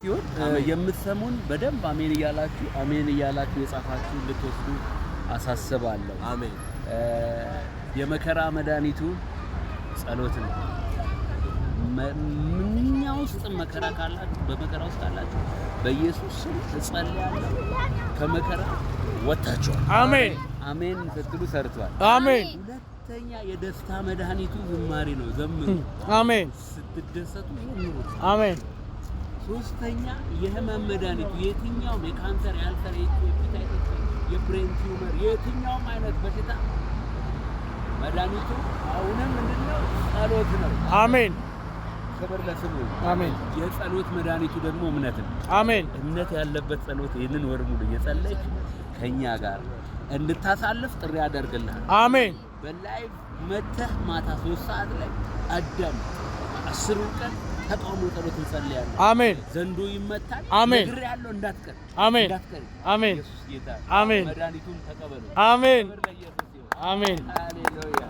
የምትሰሙን በደንብ አሜን እያላችሁ የጻፋችሁ ልትወስዱ አሳስባለሁ። አሜን። የመከራ መድኃኒቱ ጸሎት ነው። ምንኛው ውስጥ መከራ ካላችሁ በመከራ ውስጥ ካላችሁ በኢየሱስ ስም እጸልያለሁ ከመከራ ወጣችኋል። አሜን አሜን ስትሉ ሰርቷል። አሜን። ሁለተኛ የደስታ መድኃኒቱ ዝማሬ ነው። ዘምሩ። አሜን። ስትደሰቱ ዘምሩ። አሜን። ሶስተኛ የህመም መድኃኒቱ የትኛውም የካንሰር ያልተረ የሄፓታይተስ የብሬን ቲዩመር የትኛውም አይነት በሽታ መድኃኒቱ አሁንም ምንድነው? ጸሎት ነው። አሜን። ክብር ለስሙ። አሜን። የጸሎት መድኃኒቱ ደግሞ እምነት ነው። አሜን። እምነት ያለበት ጸሎት ይህንን ወር ሙሉ እየጸለይክ ከኛ ጋር እንድታሳልፍ ጥሪ ያደርግልሃል። አሜን። በላይቭ መተህ ማታ 3 ሰዓት ላይ አዳም 10 ቀን ተቃውሞ ጸሎት እንጸልያለን። አሜን። ዘንዶ ይመታል። አሜን። እግር ያለው እንዳትቀር። አሜን። አሜን። ኢየሱስ ጌታ። አሜን። መድኃኒቱን ተቀበሉ። አሜን። ክብር ለኢየሱስ ይሁን። አሜን። ሃሌሉያ።